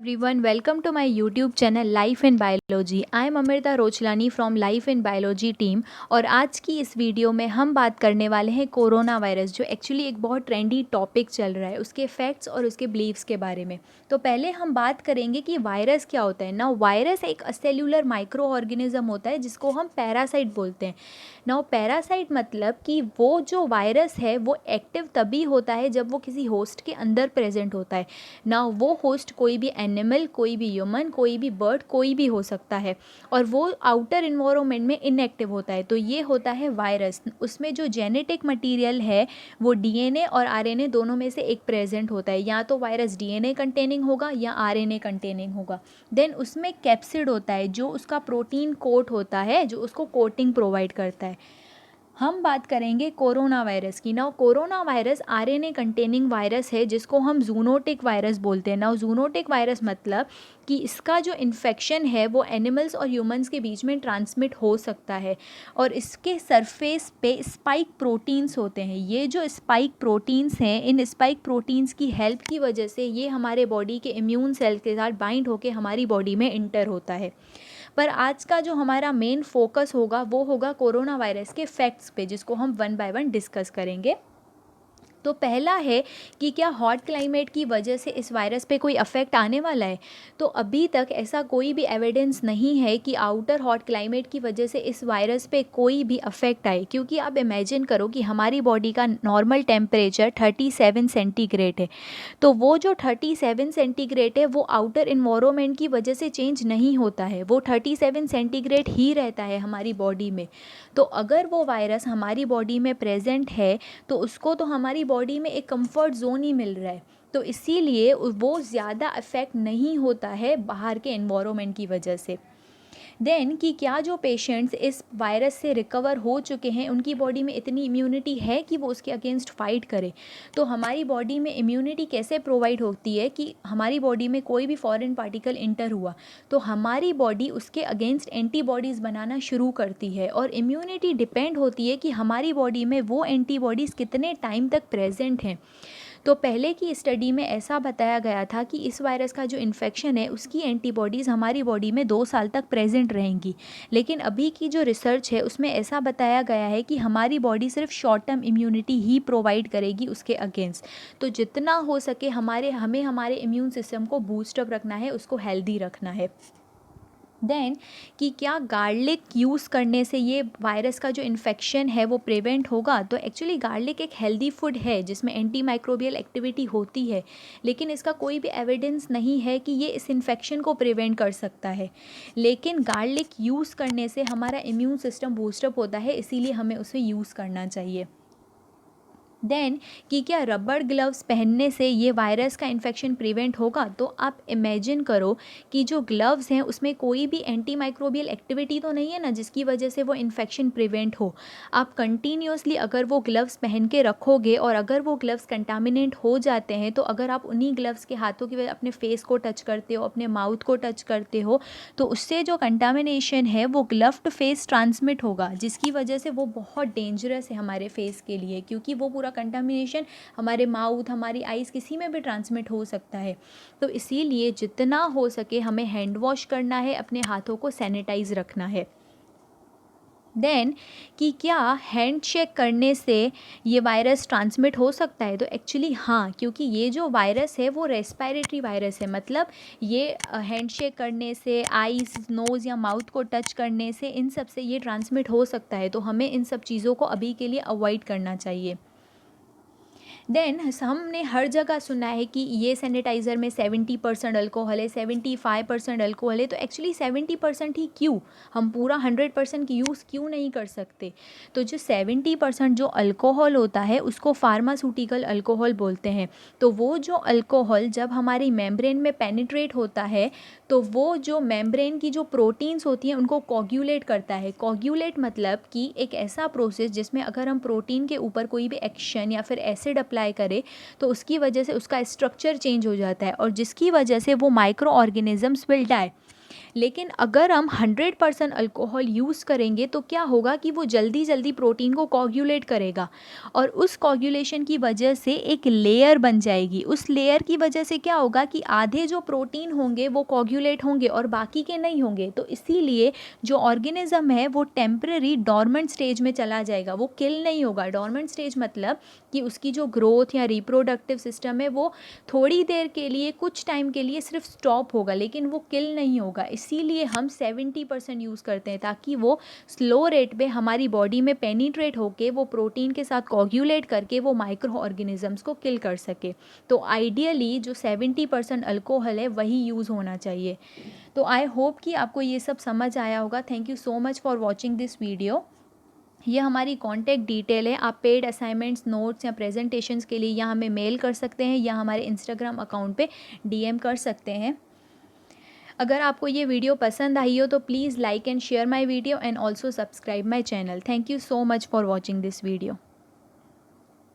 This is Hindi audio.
Everyone, welcome to my YouTube channel Life in Biology. I am Amrita Rochlani from Life in Biology team और आज की इस वीडियो में हम बात करने वाले हैं कोरोना वायरस, जो एक्चुअली एक बहुत ट्रेंडी टॉपिक चल रहा है, उसके फैक्ट्स और उसके बिलीव्स के बारे में। तो पहले हम बात करेंगे कि वायरस क्या होता है। नाउ वायरस एक सेल्यूलर माइक्रो ऑर्गेनिज्म होता है जिसको हम पैरासाइट बोलते हैं। नाउ पैरासाइट मतलब कि वो जो वायरस है वो एक्टिव तभी होता है जब वो किसी होस्ट के अंदर प्रेजेंट होता है। ना वो होस्ट कोई भी एनिमल, कोई भी ह्यूमन, कोई भी बर्ड, कोई भी हो सकता है, और वो आउटर इन्वायरमेंट में इनएक्टिव होता है। तो ये होता है वायरस। उसमें जो जेनेटिक मटेरियल है वो डीएनए और आरएनए दोनों में से एक प्रेजेंट होता है। या तो वायरस डीएनए कंटेनिंग होगा या आरएनए कंटेनिंग होगा। देन उसमें कैप्सिड होता है जो उसका प्रोटीन कोट होता है, जो उसको कोटिंग प्रोवाइड करता है। हम बात करेंगे कोरोना वायरस की। Now corona virus RNA containing virus है जिसको हम जूनोटिक वायरस बोलते हैं। नाउ जूनोटिक वायरस मतलब कि इसका जो इन्फेक्शन है वो एनिमल्स और ह्यूमंस के बीच में ट्रांसमिट हो सकता है, और इसके सरफेस पे स्पाइक प्रोटीन्स होते हैं। ये जो स्पाइक प्रोटीन्स हैं, इन स्पाइक प्रोटीन्स की हेल्प की वजह से ये हमारे बॉडी के इम्यून सेल के साथ बाइंड होकर हमारी बॉडी में इंटर होता है। पर आज का जो हमारा मेन फोकस होगा वो होगा कोरोना वायरस के फैक्ट्स पे, जिसको हम वन बाय वन डिस्कस करेंगे। तो पहला है कि क्या हॉट क्लाइमेट की वजह से इस वायरस पे कोई अफेक्ट आने वाला है। तो अभी तक ऐसा कोई भी एविडेंस नहीं है कि आउटर हॉट क्लाइमेट की वजह से इस वायरस पे कोई भी अफेक्ट आए, क्योंकि आप इमेजिन करो कि हमारी बॉडी का नॉर्मल टेम्परेचर 37 सेंटीग्रेड है। तो वो जो 37 सेंटीग्रेड है वो आउटर इन्वायरमेंट की वजह से चेंज नहीं होता है, वो 37 सेंटीग्रेड ही रहता है हमारी बॉडी में। तो अगर वो वायरस हमारी बॉडी में प्रेजेंट है तो उसको तो हमारी बॉडी में एक कंफर्ट जोन ही मिल रहा है, तो इसीलिए वो ज़्यादा अफेक्ट नहीं होता है बाहर के एनवायरनमेंट की वजह से। देन कि क्या जो पेशेंट्स इस वायरस से रिकवर हो चुके हैं उनकी बॉडी में इतनी इम्यूनिटी है कि वो उसके अगेंस्ट फाइट करे। तो हमारी बॉडी में इम्यूनिटी कैसे प्रोवाइड होती है कि हमारी बॉडी में कोई भी फॉरेन पार्टिकल इंटर हुआ तो हमारी बॉडी उसके अगेंस्ट एंटीबॉडीज़ बनाना शुरू करती है, और इम्यूनिटी डिपेंड होती है कि हमारी बॉडी में वो एंटीबॉडीज़ कितने टाइम तक प्रेजेंट हैं। तो पहले की स्टडी में ऐसा बताया गया था कि इस वायरस का जो इन्फेक्शन है उसकी एंटीबॉडीज़ हमारी बॉडी में 2 साल तक प्रेजेंट रहेंगी। लेकिन अभी की जो रिसर्च है उसमें ऐसा बताया गया है कि हमारी बॉडी सिर्फ शॉर्ट टर्म इम्यूनिटी ही प्रोवाइड करेगी उसके अगेंस्ट। तो जितना हो सके हमें हमारे इम्यून सिस्टम को बूस्टअप रखना है, उसको हेल्दी रखना है। देन कि क्या गार्लिक यूज़ करने से ये वायरस का जो इन्फेक्शन है वो प्रिवेंट होगा। तो एक्चुअली गार्लिक एक हेल्दी फूड है जिसमें एंटी माइक्रोबियल एक्टिविटी होती है, लेकिन इसका कोई भी एविडेंस नहीं है कि ये इस इन्फेक्शन को प्रिवेंट कर सकता है। लेकिन गार्लिक यूज़ करने से हमारा इम्यून सिस्टम बूस्टअप होता है, इसीलिए हमें उसे यूज़ करना चाहिए। देन कि क्या रबड़ ग्लव्स पहनने से ये वायरस का इन्फेक्शन प्रिवेंट होगा। तो आप इमेजिन करो कि जो ग्लव्स हैं उसमें कोई भी एंटी माइक्रोबियल एक्टिविटी तो नहीं है ना जिसकी वजह से वो इन्फेक्शन प्रिवेंट हो। आप कंटिन्यूसली अगर वो ग्लव्स पहन के रखोगे और अगर वो ग्लव्स कंटामिनेट हो जाते हैं, तो अगर आप उन्हीं ग्लव्स के हाथों की वजह अपने फेस को टच करते हो, अपने माउथ को टच करते हो, तो उससे जो कंटामिनेशन है वो ग्लव टू फेस ट्रांसमिट होगा, जिसकी वजह से वो बहुत डेंजरस है हमारे फेस के लिए, क्योंकि वो पूरा कंटामिनेशन हमारे माउथ, हमारी आइज़, किसी में भी ट्रांसमिट हो सकता है। तो इसीलिए जितना हो सके हमें हैंड वॉश करना है, अपने हाथों को सैनिटाइज रखना है। देन कि क्या हैंडशेक करने से ये वायरस ट्रांसमिट हो सकता है। तो एक्चुअली हाँ, क्योंकि ये जो वायरस है वो रेस्पिरेटरी वायरस है, मतलब ये हैंडशेक करने से, आईज, नोज़ या माउथ को टच करने से, इन सब से ये ट्रांसमिट हो सकता है। तो हमें इन सब चीज़ों को अभी के लिए अवॉइड करना चाहिए। देन हमने हर जगह सुना है कि ये सैनिटाइज़र में 70% अल्कोहल है, 75% अल्कोहल है। तो एक्चुअली 70% ही क्यों, हम पूरा 100% की यूज़ क्यों नहीं कर सकते। तो जो 70% जो अल्कोहल होता है उसको फार्मास्यूटिकल अल्कोहल बोलते हैं। तो वो जो अल्कोहल जब हमारी मेम्ब्रेन में पेनिट्रेट होता है तो वो जो मेम्ब्रेन की जो प्रोटीन्स होती हैं उनको कोगुलेट करता है। कोगुलेट मतलब कि एक ऐसा प्रोसेस जिसमें अगर हम प्रोटीन के ऊपर कोई भी एक्शन या फिर एसिड अप्लाई करें तो उसकी वजह से उसका स्ट्रक्चर चेंज हो जाता है, और जिसकी वजह से वो माइक्रो ऑर्गेनिजम्स विल डाई। लेकिन अगर हम 100% अल्कोहल यूज़ करेंगे तो क्या होगा कि वो जल्दी जल्दी प्रोटीन को कोagulate करेगा और उस कोagulation की वजह से एक लेयर बन जाएगी। उस लेयर की वजह से क्या होगा कि आधे जो प्रोटीन होंगे वो कोagulate होंगे और बाकी के नहीं होंगे। तो इसीलिए जो ऑर्गेनिज्म है वो टेम्पररी डॉर्मेंट स्टेज में चला जाएगा, वो किल नहीं होगा। डॉर्मेंट स्टेज मतलब कि उसकी जो ग्रोथ या रिप्रोडक्टिव सिस्टम है वो थोड़ी देर के लिए, कुछ टाइम के लिए सिर्फ स्टॉप होगा, लेकिन वो किल नहीं होगा। इसीलिए हम 70% यूज़ करते हैं ताकि वो स्लो रेट पे हमारी बॉडी में पेनिट्रेट होके वो प्रोटीन के साथ कोagulate करके वो माइक्रो ऑर्गेनिजम्स को किल कर सके। तो आइडियली जो 70% अल्कोहल है वही यूज़ होना चाहिए। तो आई होप कि आपको ये सब समझ आया होगा। Thank you so much for watching this video. ये हमारी कॉन्टैक्ट डिटेल है। आप पेड असाइनमेंट्स, नोट्स या प्रेजेंटेशंस के लिए या हमें मेल कर सकते हैं या हमारे इंस्टाग्राम अकाउंट पे डीएम कर सकते हैं। अगर आपको ये वीडियो पसंद आई हो तो please like and share my video and also subscribe my channel. Thank you so much for watching this video.